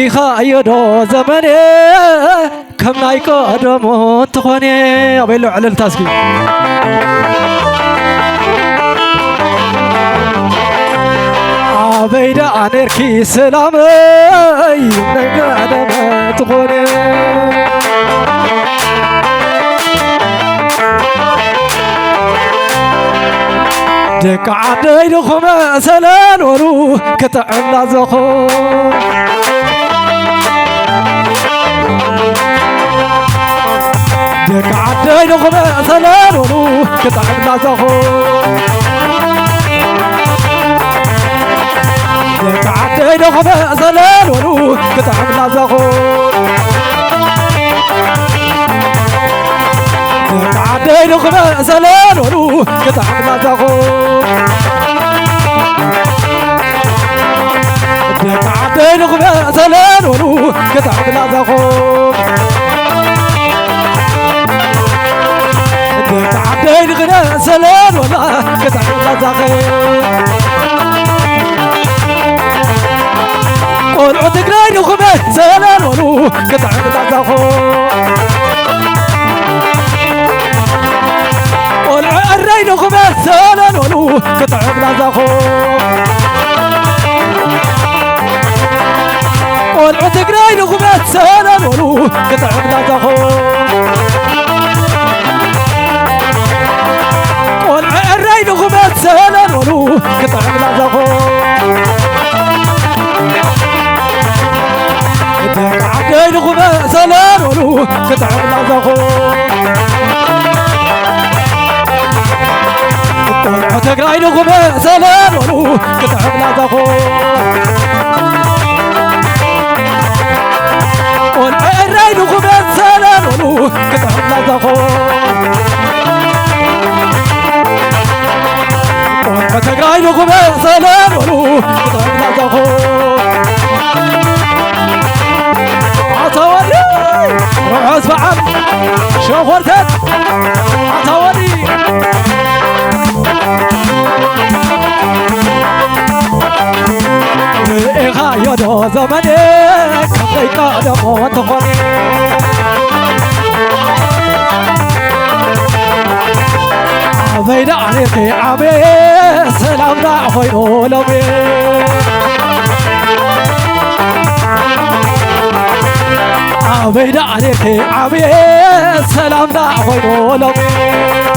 يخايدو زمني كم نايكو دمون تخوني أبيلو على التاسكي أبيدا أنركي سلامي نايكو دمون تخوني دك عدي لخم سلان ورو كتعنا زخو دك عدي لخم سلان ورو كتعنا زخو دك عدي لخم سلان ورو كتعنا زخو دك عدي لخم سلان ورو كتعنا زخو دك عدي لخم سلان ورو كتعنا زخو دك عدي لخم سلان ولا كتعنا زخو قول تقراي لخم سلان ورو كتعنا زخو الرين خبر سالن ولو كتعب لازخو والعتق رين خبر سالن ولو كتعب لازخو والرين خبر سالن ولو كتعب لازخو الرين خبر سالن ولو كتعب لازخو تقراي لكم سلام ولو كتعب لا تخو والعراي لكم سلام ولو كتعب لا تخو تقراي لكم سلام ولو كتعب لا تخو عطاولي روح اسمع شوفرتك عطاولي يدو زمني كيف قدمو تخوني بين عليك عمي سلام لا خوينو لبي بين عليك عمي سلام لا خوينو لبي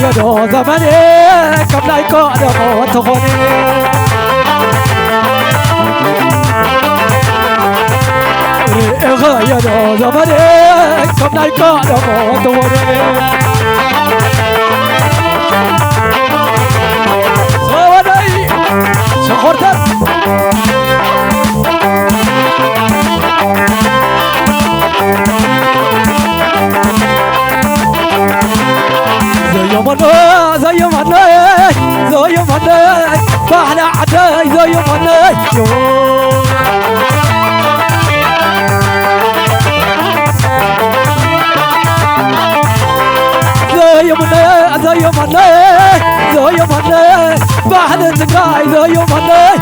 يدو زمني كم لا يقدمو تخوني يدو زمني كم لا يقدمو تخوني سواني شخورتك زي مناي فاحنا عداي زي مناي زي مناي فاحنا تقراي زي مناي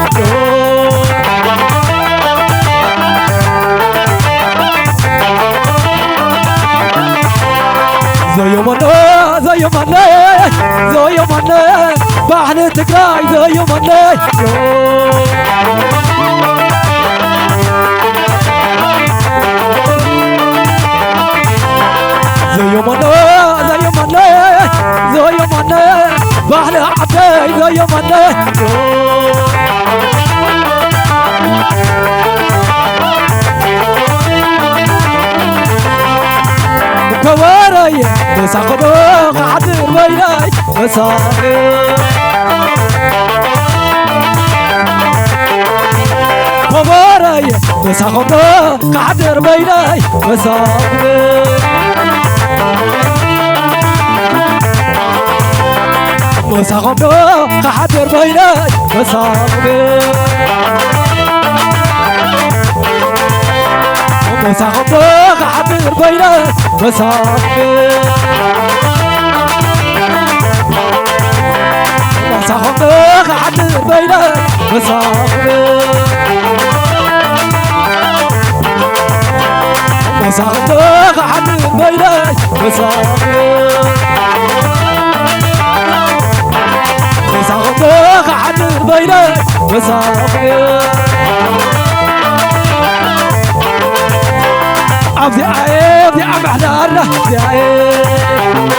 زي مناي بحنا تقراي زي مناي زي مناي بحنا عداي زي مناي كواري مساقدو قعدر بيناي مساقدو كواري مساقدو قعدر بيناي مساقدو مساقدو قعدر بيناي مساقدو مساقدو قعدر بيناي مساقدو مساقدو مساقطك عن بيلاي مساقطك عن بيلاي عبدي عيب يا عم حدارنا عبدي عيب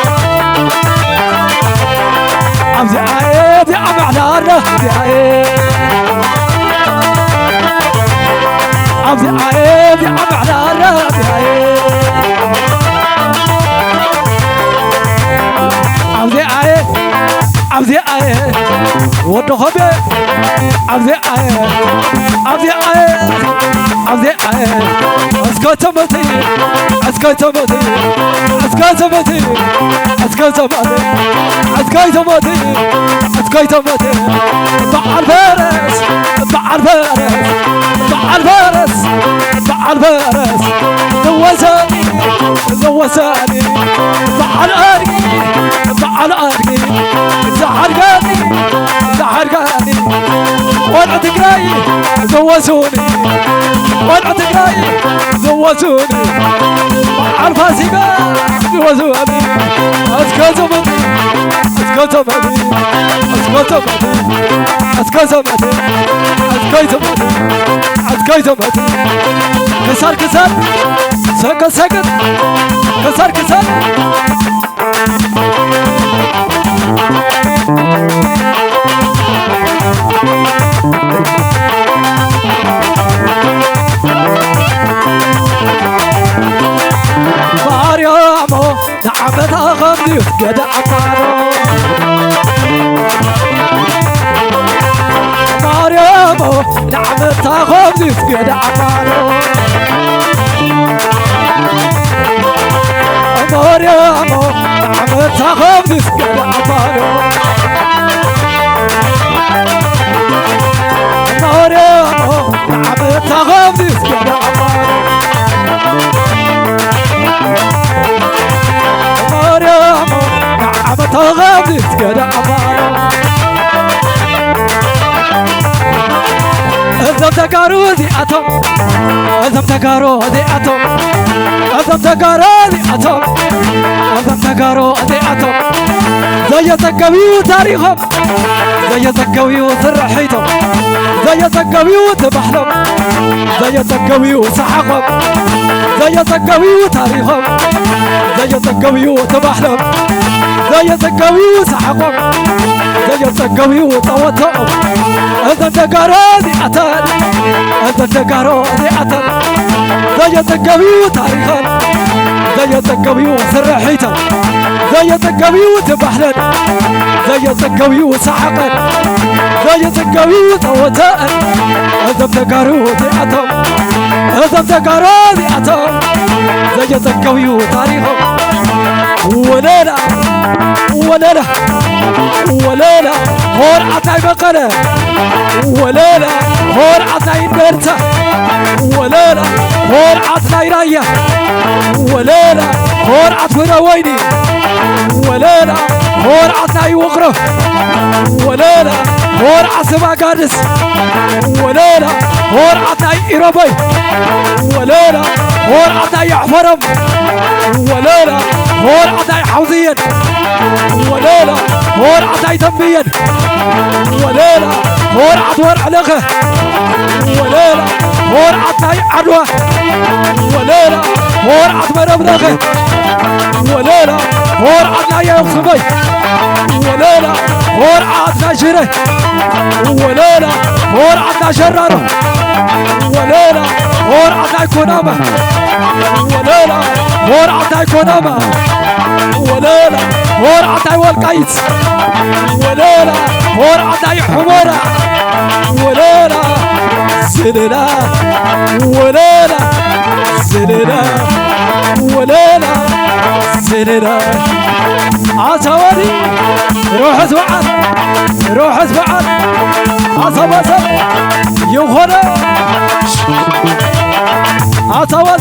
عبدي عيب يا عم حدارنا عبدي عيب عبدي عيب يا عم حدارنا عبدي عيب عبدي عيب عبدي عيب ودو خبي عبدي عيب عبدي عيب عبدي عيب اسكتمتي اسكتمتي اسكتمتي اسكتمتي اسكتمتي اسكتمتي ضع الفارس ضع الفارس ضع الفارس ضع الفارس زوزاني زوزاني ضع الارقي ضع الارقي زحرقاني زحرقاني وانا تقراي زوزوني وانا تقراي زوزوني عالفاسقة زوزوني اسكتمتي اسكتمتي اسكتمتي اسكتمتي اسكتمتي اسكتمتي كسر كسر سكت سكت كسر كسر مريم نعمتها خمدي قد عمارو مريم نعمتها خمدي قد عمارو مريم نعمتها خمدي قد عمارو مريم نعمتها خمدي قد عمارو تغابت كده عمارة أذم تقارو ذي أتم أذم تقارو ذي أتم أذم تقارو ذي أتم أذم تقارو ذي أتم زي تقوي تاريخهم زي تقوي وثرحيتهم زي تقوي وتبحلم زي تقوي وسحقهم زي تقوي وتاريخهم زي تقوي وتبحلم زي تقوي وسحقهم زي تقوي وطوتهم أنت تقارودي أتان أنت تقارودي أتان زي تقوي وتاريخهم زي تقوي وسرحيتهم زي تقوي وتبحلن زي تقوي وسحقن زي تقوي وطوتهم أنت تقارودي أتان أنت تقارودي أتان زي تقوي وتاريخهم وليلة وليلة وليلة هور عطاي بقرة وليلة هور عطاي نرتا وليلة هور عطاي راية وليلة هور عطونا ويني وليلة هور عطاي وقرة وليلة هور عصبا قادس وليلة هور عطاي إيروبي وليلة هور عطاي عفرم وليلة هور عطاي حوضيا وليلة هور عطاي تنبيا وليلة هور عطور علقه وليلة هور عطاي عدوة وليلة هور عطمر ابنغه وليلة هور عطاي يوصبي وليلة هور عطاي شره وليلة هور عطاي شراره وليلة هور عطاي كنامه وليلة هور عطاي كنامه وليلة هور عطاي والقيس وليلة هور عطاي حمورة وليلة سننا وليلة سننا وليلة سننا عصواني روح اسبعات روح اسبعات عصوات يوهنا عصوات